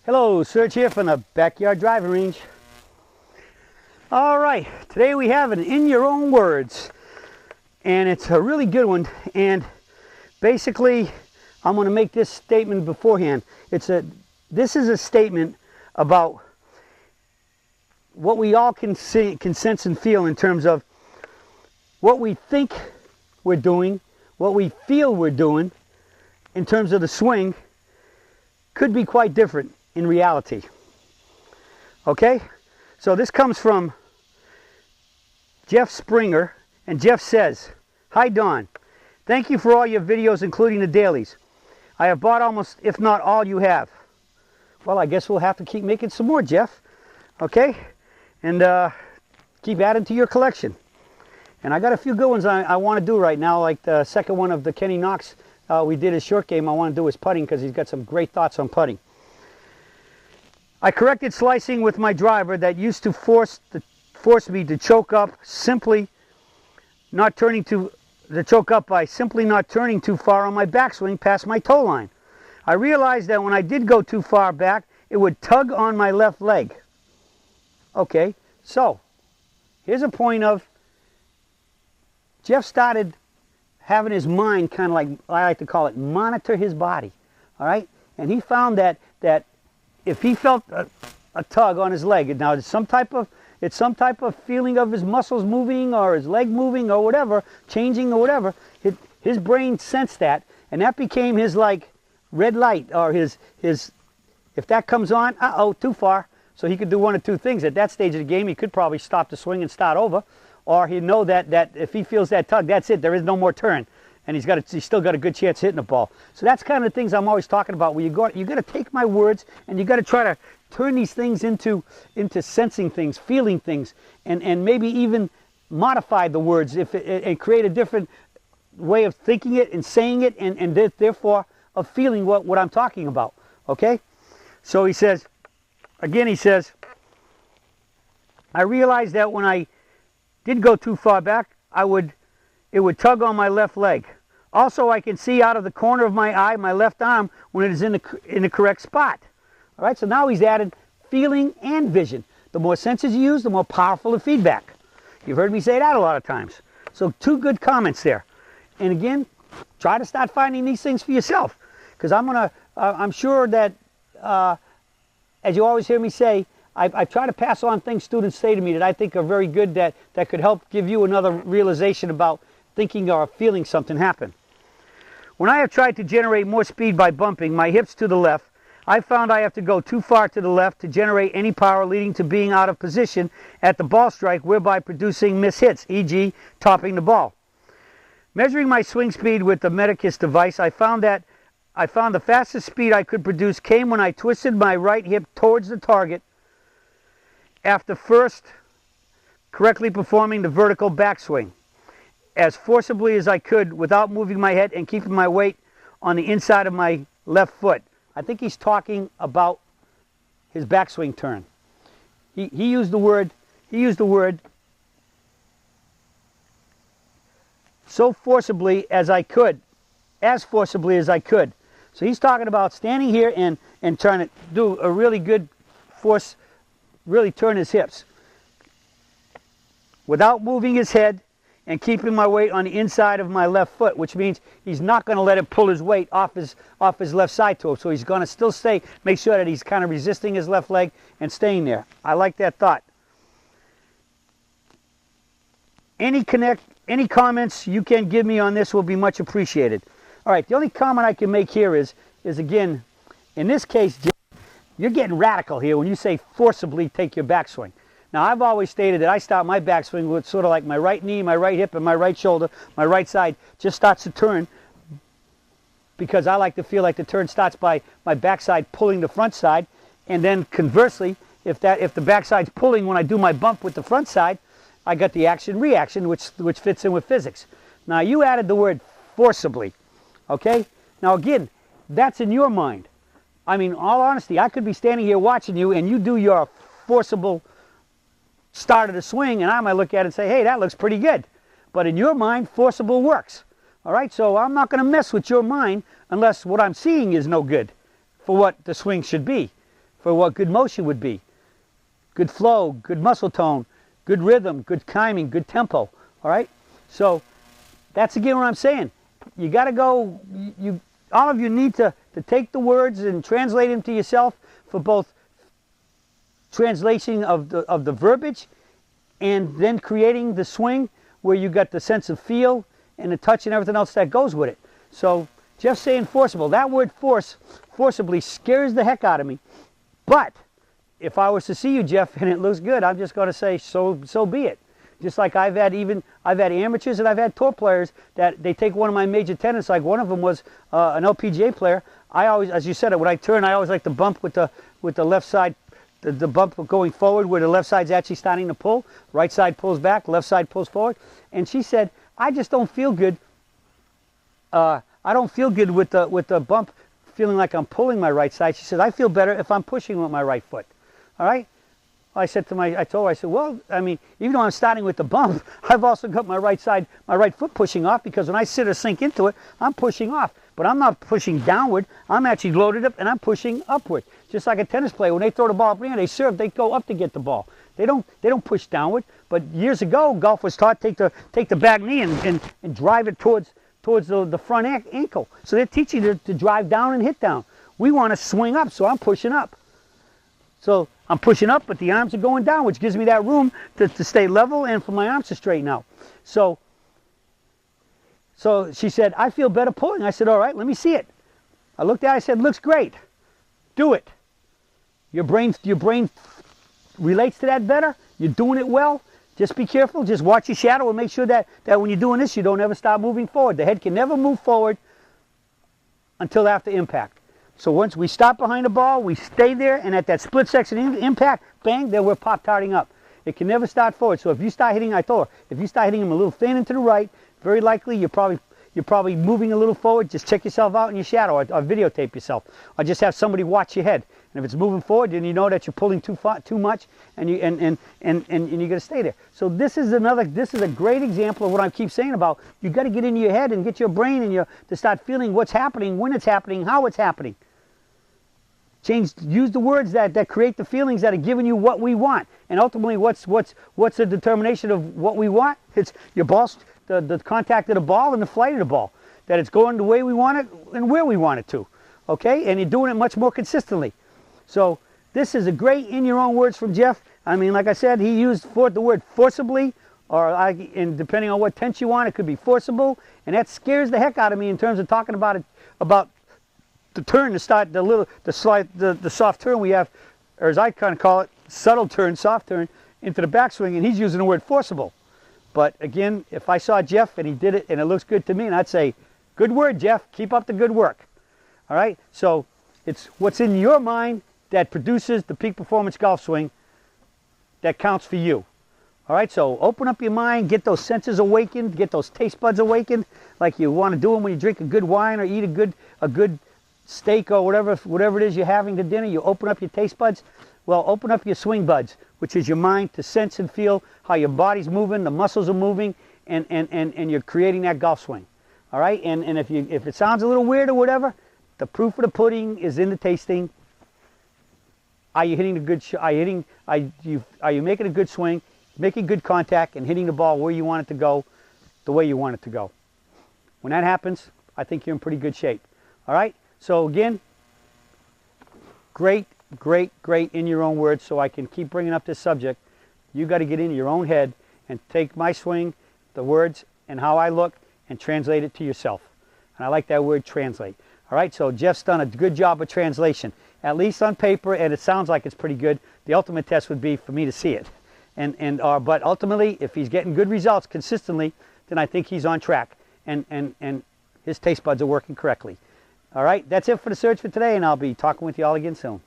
Hello, Serge here from the Backyard Driving Range. All right, today we have an In Your Own Words, and it's a really good one. And basically, I'm going to make this statement beforehand. This is a statement about what we all can sense and feel in terms of what we think we're doing, what we feel we're doing in terms of the swing could be quite different in reality. Okay? So this comes from Jeff Springer, and Jeff says, "Hi Don, thank you for all your videos, including the dailies. I have bought almost, if not all, you have." Well, I guess we'll have to keep making some more, Jeff. Okay? And keep adding to your collection. And I got a few good ones I want to do right now, like the second one of the Kenny Knox. We did his short game. I want to do his putting because he's got some great thoughts on putting. I corrected slicing with my driver that used to force me to choke up by simply not turning too far on my backswing past my toe line. I realized that when I did go too far back, it would tug on my left leg. Okay, so here's a point of Jeff started having his mind kind of, like I like to call it, monitor his body. All right, and he found that if he felt a tug on his leg, now it's some type of feeling of his muscles moving or his leg moving or whatever, changing or whatever, his brain sensed that, and that became his like red light, or his if that comes on, too far. So he could do one of two things. At that stage of the game, he could probably stop the swing and start over, or he'd know that if he feels that tug, that's it, there is no more turn. And he's still got a good chance hitting the ball. So that's kind of the things I'm always talking about, where you got to take my words and you got to try to turn these things into sensing things, feeling things, and maybe even modify the words and create a different way of thinking it and saying it, and therefore of feeling what I'm talking about. Okay? So he says, I realized that when I did go too far back, it would tug on my left leg. Also, I can see out of the corner of my eye, my left arm, when it is in the correct spot. All right, so now he's added feeling and vision. The more senses you use, the more powerful the feedback. You've heard me say that a lot of times. So 2 good comments there. And again, try to start finding these things for yourself, because I'm sure that, as you always hear me say, I try to pass on things students say to me that I think are very good, that could help give you another realization about thinking or feeling something happen. When I have tried to generate more speed by bumping my hips to the left, I found I have to go too far to the left to generate any power, leading to being out of position at the ball strike, whereby producing miss hits, e.g. topping the ball. Measuring my swing speed with the Medicus device, I found the fastest speed I could produce came when I twisted my right hip towards the target after first correctly performing the vertical backswing as forcibly as I could without moving my head and keeping my weight on the inside of my left foot. I think he's talking about his backswing turn. He used the word so forcibly as I could, as forcibly as I could. So he's talking about standing here and trying to do a really good force, really turn his hips without moving his head and keeping my weight on the inside of my left foot, which means he's not going to let it pull his weight off his left side to him. So he's going to still make sure that he's kind of resisting his left leg and staying there. I like that thought. Any comments you can give me on this will be much appreciated. All right, the only comment I can make here is again, in this case, you're getting radical here when you say forcibly take your backswing. Now, I've always stated that I start my backswing with sort of like my right knee, my right hip, and my right shoulder. My right side just starts to turn, because I like to feel like the turn starts by my backside pulling the front side, and then conversely, if the backside's pulling when I do my bump with the front side, I got the action-reaction, which fits in with physics. Now, you added the word forcibly, okay? Now, again, that's in your mind. I mean, in all honesty, I could be standing here watching you, and you do your forcible start of the swing, and I might look at it and say, hey, that looks pretty good. But in your mind, forcible works. All right, so I'm not going to mess with your mind unless what I'm seeing is no good for what the swing should be. for what good motion would be. Good flow, good muscle tone, good rhythm, good timing, good tempo. All right? So that's again what I'm saying. You got to go, all of you need to take the words and translate them to yourself for both translation of the verbiage and then creating the swing where you got the sense of feel and the touch and everything else that goes with it. So just saying forcible, that word forcibly scares the heck out of me. But if I was to see you, Jeff, and it looks good, I'm just going to say so be it. Just like I've had amateurs and I've had tour players that they take one of my major tenets. Like one of them was an LPGA player. I always, as you said, when I turn, I always like to bump with the left side, the bump going forward where the left side's actually starting to pull. Right side pulls back, left side pulls forward. And she said, I just don't feel good. I don't feel good with the bump, feeling like I'm pulling my right side. She said, I feel better if I'm pushing with my right foot. All right. I told her, I said, well, I mean, even though I'm starting with the bump, I've also got my right side, my right foot pushing off, because when I sit or sink into it, I'm pushing off. But I'm not pushing downward. I'm actually loaded up and I'm pushing upward. Just like a tennis player, when they throw the ball up in the air, they serve, they go up to get the ball. They don't push downward. But years ago, golf was taught take the back knee and drive it towards the front ankle. So they're teaching you to drive down and hit down. We want to swing up, so I'm pushing up. So I'm pushing up, but the arms are going down, which gives me that room to stay level and for my arms to straighten out. So she said, I feel better pulling. I said, all right, let me see it. I looked at it, I said, looks great. Do it. Your brain relates to that better. You're doing it well. Just be careful. Just watch your shadow and make sure that when you're doing this, you don't ever stop moving forward. The head can never move forward until after impact. So once we stop behind the ball, we stay there, and at that split section impact, bang, then we're pop-tarting up. It can never start forward. So if you start hitting, I told her, if you start hitting them a little thin and to the right, very likely you're probably moving a little forward. Just check yourself out in your shadow, or videotape yourself, or just have somebody watch your head. And if it's moving forward, then you know that you're pulling too much, and you're going to stay there. So this is a great example of what I keep saying about you got to get into your head and get your brain and to start feeling what's happening, when it's happening, how it's happening. Use the words that create the feelings that are giving you what we want. And ultimately, what's the determination of what we want? It's your ball, the contact of the ball and the flight of the ball. That it's going the way we want it and where we want it to. Okay? And you're doing it much more consistently. So this is a great in your own words from Jeff. I mean, like I said, he used the word forcibly, and depending on what tense you want, it could be forcible. And that scares the heck out of me in terms of talking about the turn to start the soft turn we have, or as I kind of call it, subtle turn, soft turn into the backswing, and he's using the word forcible. But again, if I saw Jeff and he did it and it looks good to me, and I'd say, good word, Jeff, keep up the good work. All right, so it's what's in your mind that produces the peak performance golf swing that counts for you. All right, so open up your mind, get those senses awakened, get those taste buds awakened, like you want to do them when you drink a good wine or eat a good steak or whatever it is you're having to dinner. You open up your taste buds. Well, open up your swing buds, which is your mind, to sense and feel how your body's moving, the muscles are moving, and you're creating that golf swing. All right, and if it sounds a little weird or whatever, the proof of the pudding is in the tasting. Are you hitting a good are you making a good swing, making good contact, and hitting the ball where you want it to go, the way you want it to go? When that happens, I think you're in pretty good shape. All right. So again, great in your own words, so I can keep bringing up this subject. You got to get into your own head and take my swing, the words, and how I look, and translate it to yourself. And I like that word, translate. All right, so Jeff's done a good job of translation, at least on paper, and it sounds like it's pretty good. The ultimate test would be for me to see it. But ultimately, if he's getting good results consistently, then I think he's on track, and his taste buds are working correctly. All right, that's it for the search for today, and I'll be talking with you all again soon.